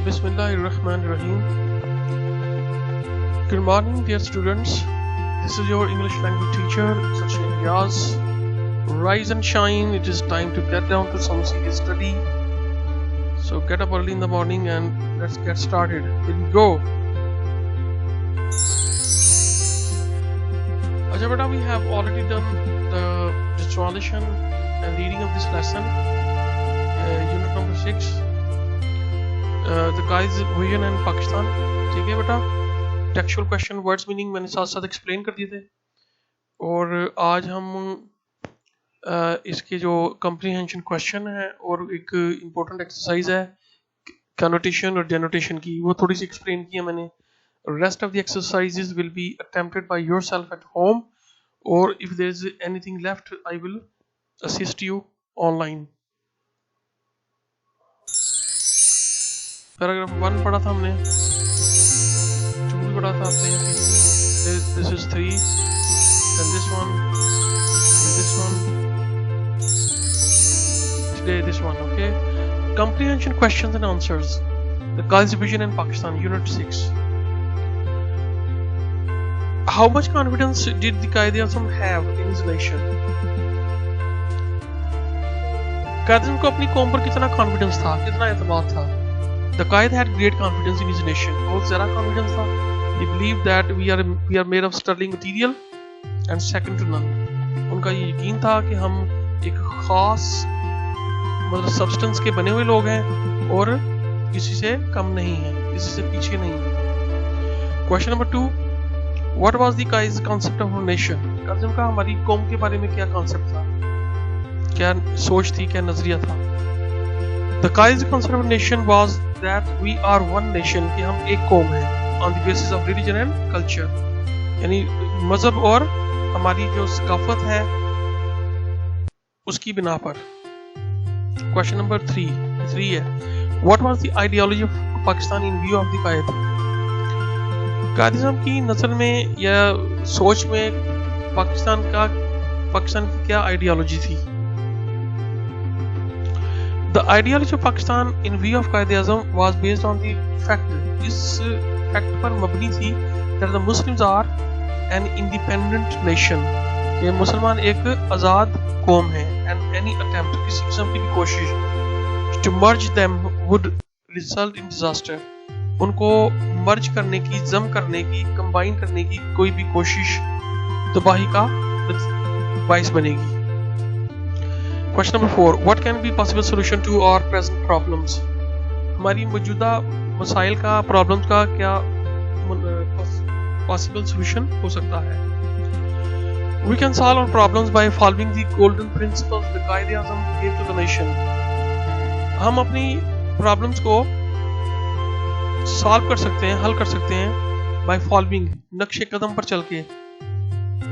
Bismillahirrahmanirrahim. Good morning, dear students. This is your English language teacher, Sachin Yaz. Rise and shine. It is time to get down to some serious study. So get up early in the morning and let's get started. Here we go. Acha beta, we have already done the translation and reading of this lesson, unit number 6. The guys vision and Pakistan. ठीक है बेटा, textual question words meaning मैंने साथ साथ explain कर दिए थे. और आज हम इसके जो कंप्रीहेंशन क्वेश्चन है और एक इम्पोर्टेंट एक्सरसाइज है कनोटेशन और डेनोटेशन की, वो थोड़ी सी एक्सप्लेन की है मैंने. Rest of the exercises will be attempted by yourself at home, और if there is anything left I will assist you online. Paragraph 1 पढ़ा था हमने, 2 भी पढ़ा था आपने. This is 3, then this one, and this one, today this one. Okay, comprehension questions and answers. The Girls Division in Pakistan, Unit 6. How much confidence did the Quaid-e-Azam have in his nation? Quaid-e-Azam को अपनी कौम पर कितना confidence था, कितना एतमाद था? The Quaid had great confidence in his nation. बहुत ज़्यादा confidence था. He believed that we are made of sterling material and second to none. उनका ये यकीन था कि हम एक खास मतलब सब्सटेंस के बने हुए लोग हैं और किसी से कम नहीं हैं, किसी से पीछे नहीं हैं. Question number 2. What was the Quaid's concept of our nation? Quaid का हमारी कौम के बारे में क्या concept था, क्या सोच थी, क्या नजरिया था? The Quaid's concept of nation was that we are one nation, कि हम एक कौम हैं, on the basis of religion and culture, यानी मजहब और हमारी जो सकाफत है उसकी बिना पर. Question number 3 है, what was the ideology of Pakistan in view of the Quaid? Quaid-e-Azam की नज़र में या सोच में पाकिस्तान की क्या आइडियोलॉजी थी? The ideology of Pakistan in view of Quaid-e-Azam was based on the fact, इस fact पर मबनी थी that the Muslims are an independent nation, कि मुसलमान एक आज़ाद कौम है, and any attempt, किसी किस्म की भी कोशिश to merge them would result in disaster, उनको मर्ज करने की, जम करने की, कंबाइन करने की कोई भी कोशिश तबाही का बाइस बनेगी. Question number 4. What can be possible solution to our present problems? हमारी मौजूदा मसाइल का, प्रॉब्लम्स का क्या possible solution हो सकता है? We can solve our problems by following the golden principles the Quaid-e-Azam gave to the nation. हम अपनी प्रॉब्लम्स को सॉल्व कर सकते हैं, हल कर सकते हैं by following, नक्शे कदम पर चल के,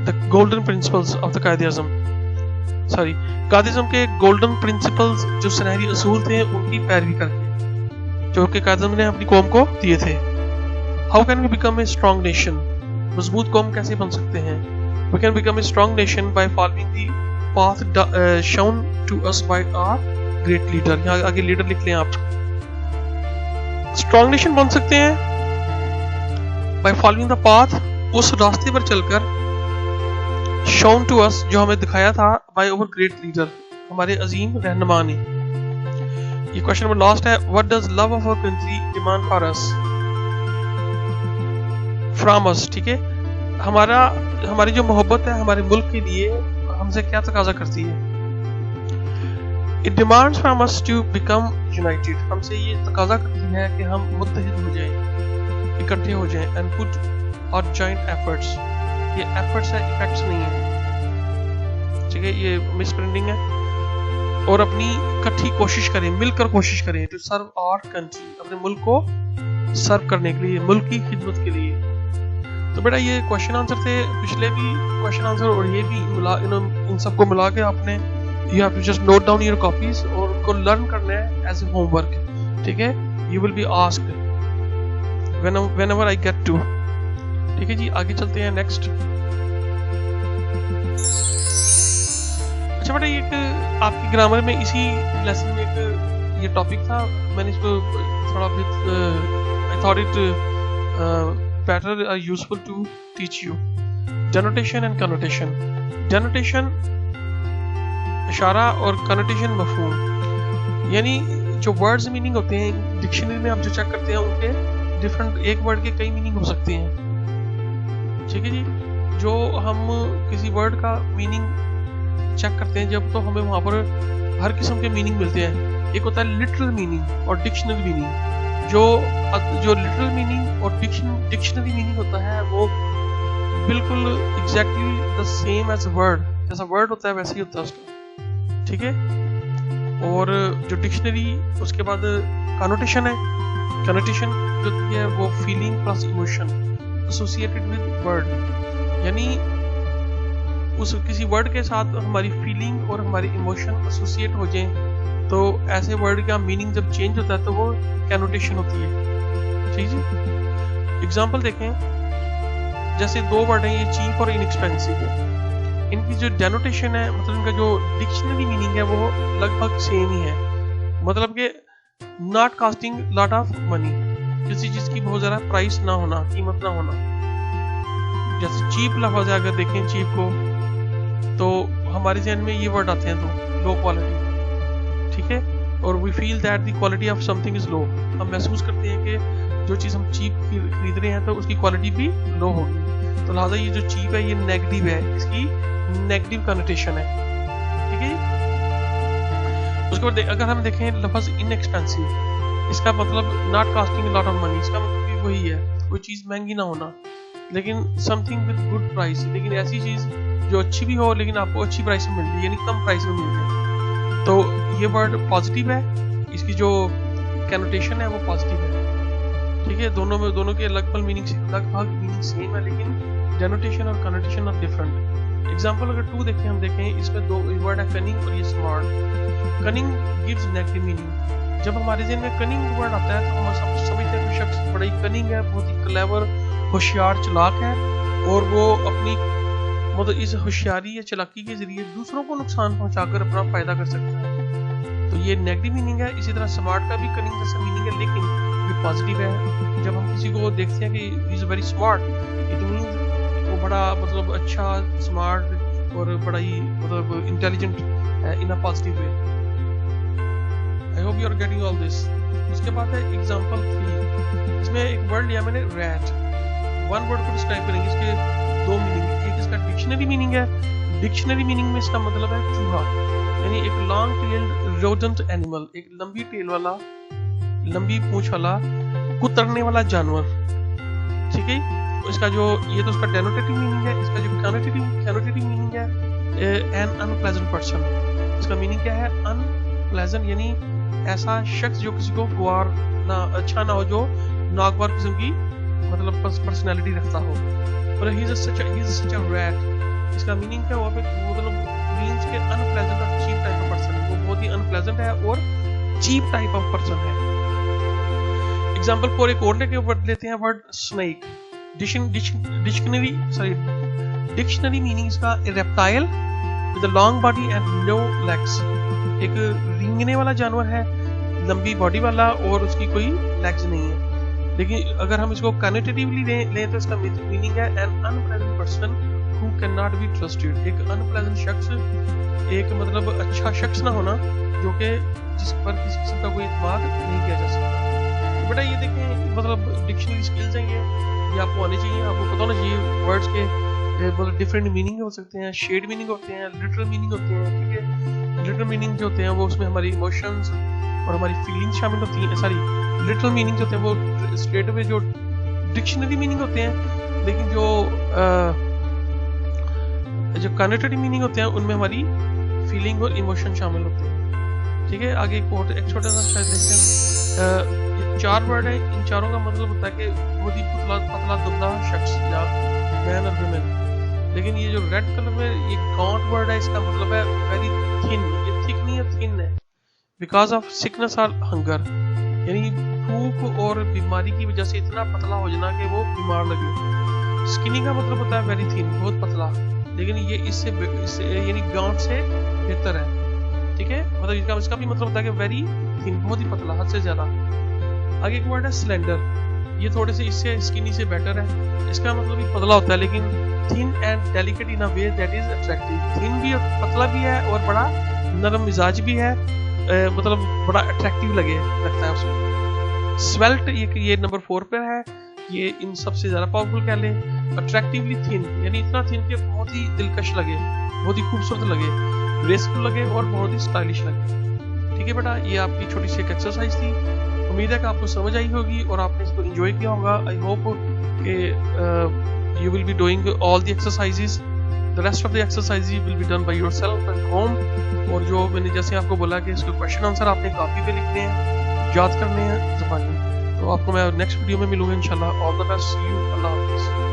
the golden principles of the Quaid-e-Azam. Quaid-e-Azam के गोल्डन प्रिंसिपल्स, जो सुनहरी असूल थे, उनकी पैरवी करके, जो कि Quaid-e-Azam ने अपनी कौम को दिए थे. How can we become a strong nation? मजबूत कौम कैसे बन सकते हैं? We can become a strong nation by following the path shown to us by our great leader. यहाँ आगे लीडर लिख लें आप. स्ट्रॉन्ग नेशन बन सकते हैं by following the path, उस रास्ते पर चलकर, shown to us, जो हमें दिखाया था by our great leader, हमारे अजीम रहनुमा ने. ये क्वेश्चन नंबर लास्ट है. What does love of our country demand for us? From us, ठीक है, हमारी जो मोहब्बत है हमारे मुल्क के लिए हमसे क्या तकाजा करती है? It demands from us to become united. हमसे ये तकाजा करती है कि हम मुत्तहिद हो जाएं, इकट्ठे हो जाएं, and put our joint efforts. ये efforts है, effects नहीं है, ठीक है, ये मिसप्रिंटिंग है. और अपनी इकट्ठी कोशिश करें, मिलकर कोशिश करें to serve our country, अपने मुल्क को सर्व करने के लिए, मुल्क की खिदमत के लिए. तो बेटा ये क्वेश्चन आंसर थे, पिछले भी क्वेश्चन आंसर और ये भी इन सबको मिला के आपने you have to just note down your copies और उनको लर्न करना है as a homework, ठीक है. You will be asked whenever I get to. ठीक है जी, आगे चलते हैं नेक्स्ट. अच्छा बेटा, एक आपकी ग्रामर में इसी लेसन में एक ये टॉपिक था, मैंने इसको थोड़ा आई थॉट इट बेटर और useful to teach you. Denotation and connotation. Denotation इशारा और कनोटेशन मफहूम, यानी जो वर्ड्स मीनिंग होते हैं डिक्शनरी में आप जो चेक करते हैं उनके डिफरेंट, एक वर्ड के कई मीनिंग हो सकते हैं, ठीक है जी। जो हम किसी वर्ड का मीनिंग चेक करते हैं जब, तो हमें वहाँ पर हर किस्म के मीनिंग मिलते हैं। एक होता है लिटरल मीनिंग और डिक्शनरी मीनिंग। जो लिटरल मीनिंग और डिक्शनरी मीनिंग होता है वो बिल्कुल exactly the same as word, जैसा वर्ड होता है वैसे ही होता है उसका, ठीक है। और जो डिक्शनरी, उसके बाद कनोटेशन है। कनोटेशन जो है वो feeling plus emotion associated with word, यानी उस किसी वर्ड के साथ हमारी फीलिंग और हमारी इमोशन एसोसिएट हो जाए तो ऐसे वर्ड का मीनिंग जब चेंज होता है तो वो कैनोटेशन होती है, ठीक है। एग्जांपल देखें, जैसे दो वर्ड हैं ये चीप और इनएक्सपेंसिव, इनकी जो डेनोटेशन है मतलब इनका जो डिक्शनरी मीनिंग है वो लगभग सेम ही है। मतलब कि not casting lot of money, किसी चीज की बहुत ज्यादा प्राइस ना होना, कीमत ना होना। जैसे चीप लफ्ज है, अगर देखें चीप को तो हमारे जहन में ये वर्ड आते हैं तो लो क्वालिटी, ठीक है। और we feel that the quality of something is low, हम महसूस करते हैं कि जो चीज हम चीप खरीद रहे हैं तो उसकी क्वालिटी भी लो होगी, तो लिहाजा ये जो चीप है ये नेगेटिव है, इसकी नेगेटिव कनोटेशन है, ठीक है। उसके बाद अगर हम देखें लफ्ज इनएक्सपेंसिव, इसका मतलब not casting lot of money, इसका मतलब भी वही है, कोई चीज महंगी ना होना, लेकिन समथिंग विद गुड प्राइस, लेकिन ऐसी चीज जो अच्छी भी हो लेकिन आपको अच्छी प्राइस में मिल रही है, यानी कम प्राइस में मिल रही है, तो ये वर्ड पॉजिटिव है, इसकी जो कैनोटेशन है वो पॉजिटिव है, ठीक है। दोनों के लगभग मीनिंग सेम है, लेकिन डेनोटेशन और कनोटेशन आर डिफरेंट। एग्जांपल अगर 2 देखें, हम देखें इसमें दो वर्ड है कनिंग और ये smart. Cunning gives negative meaning, जब हमारे जहन में कनिंग वर्ड आता है तो हम समझते हैं कि शख्स बड़ा ही कनिंग है, बहुत ही क्लेवर, होशियार, चालाक है, और वो अपनी मतलब इस होशियारी या चालाकी के जरिए दूसरों को नुकसान पहुंचाकर अपना फायदा कर सकता है, तो ये नेगेटिव मीनिंग है। इसी तरह स्मार्ट का भी कनिंग जैसा मीनिंग है, लेकिन ये पॉजिटिव है। जब हम किसी को देखते हैं कि he is very smart, it means वो बड़ा मतलब अच्छा, स्मार्ट और बड़ा ही मतलब intelligent in a positive way. I hope you are getting all this. उसके बाद है एग्जांपल 3, इसमें एक वर्ड लिया मैंने रैट, वन वर्ड को डिस्क्राइब करेंगे, इसके 2 मीनिंग, एक इसका डिक्शनरी मीनिंग है, डिक्शनरी मीनिंग में इसका मतलब है चूहा, यानी एक लॉन्ग टेल्ड रोडेंट एनिमल, एक लंबी टेल वाला, लंबी पूंछ वाला कुतरने वाला जानवर, ठीक है। इसका जो ये तो उसका डेनोटेटिव मीनिंग है। इसका जो कैनोटेटिव मीनिंग है एन अनप्लेजेंट पर्सन, इसका मीनिंग क्या है, अनप्लेजेंट, यानी ऐसा शख्स जो किसी को गवार ना, अच्छा ना हो, जो नागवार किस्म की मतलब पर्सनालिटी रखता हो। और he is such a rat, इसका मीनिंग क्या हुआ, मतलब मींस के अनप्लेजेंट और चीप टाइप ऑफ पर्सन, वो बहुत ही अनप्लेजेंट है और चीप टाइप ऑफ पर्सन है। एग्जांपल फॉर एक और लेते हैं वर्ड स्नेक। डिक्शनरी मीनिंग इसका reptile with a long body and no legs, एक रेंगने वाला जानवर है, लंबी बॉडी वाला, और उसकी कोई लेग्स नहीं है। लेकिन अगर हम इसको कनोटेटिवली लें तो इसका मीनिंग है N unpleasant person who can not be trusted, एक अनप्लेजेंट शख्स, एक मतलब अच्छा शख्स ना होना जो कि जिस पर किसी किस्म का कोई इत्मीनान नहीं किया जा सकता। तो बेटा ये देखें, मतलब डिक्शनरी स्किल्स हैं ये आपको आने चाहिए, आपको पता होना चाहिए वर्ड्स के मतलब डिफरेंट मीनिंग हो सकते हैं, शेड मीनिंग होते हैं, लिटरल मीनिंग होते हैं, ठीक है। लिटरल मीनिंग जो होते हैं वो उसमें हमारी इमोशंस और हमारी फीलिंग्स शामिल होती हैं, सारी लिटरल मीनिंग जो होते हैं वो स्ट्रेट अवे जो डिक्शनरी मीनिंग होते हैं, लेकिन जो कनोटेटिव मीनिंग होते हैं उनमें हमारी फीलिंग और इमोशन शामिल होते हैं, ठीक है। आगे एक छोटा सा शायद देखते हैं, ये 4 वर्ड है, इन चारों का मतलब होता है कि बहुत ही पतला दुबला शख्स या मैन और वुमेन। लेकिन ये जो रेड कलर में ये गॉन्ट वर्ड है, इसका मतलब है वेरी थिन, ये थिक नहीं है, थिन है, बिकॉज ऑफ सिकनेस और हंगर, यानी भूख और बीमारी की वजह से इतना पतला हो जाना कि वो बीमार लगे। स्किनी का मतलब होता है वेरी थिन, बहुत पतला, लेकिन ये इससे यानी गॉन्ट से बेहतर है। ठीक है, मतलब इसका भी मतलब होता है कि वेरी थिन, बहुत ही पतला, हद से ज्यादा। आगे एक वर्ड है स्लेंडर, ये थोड़े से इससे स्किनी से बेटर है। इसका मतलब भी पतला होता है लेकिन thin and delicate in a way that is attractive. Thin भी और पतला भी है और बड़ा नरम मिजाज भी है, मतलब बड़ा अट्रैक्टिव लगता है उसमें। स्वेल्ट ये नंबर 4 पर है, ये इन सबसे ज्यादा पावरफुल कह लें। अट्रैक्टिवली थिन यानी इतना थिन कि बहुत ही दिलकश लगे, बहुत ही खूबसूरत लगे, ग्रेसफुल लगे और बहुत ही स्टाइलिश लगे। ठीक है बेटा, ये आपकी छोटी सी एक एक्सरसाइज थी। उम्मीद है कि आपको समझ आई होगी और आपने इसको एंजॉय किया होगा। आई होप कि you will be doing all the exercises, the rest of the exercises will be done by yourself at home. और जो मैंने जैसे आपको बोला कि इसके क्वेश्चन आंसर आपने कॉपी पे लिखने हैं, याद करने हैं ज़बानी। तो आपको मैं नेक्स्ट वीडियो में मिलूंगा इंशाल्लाह। All the best, see you, अल्लाह हाफिज़।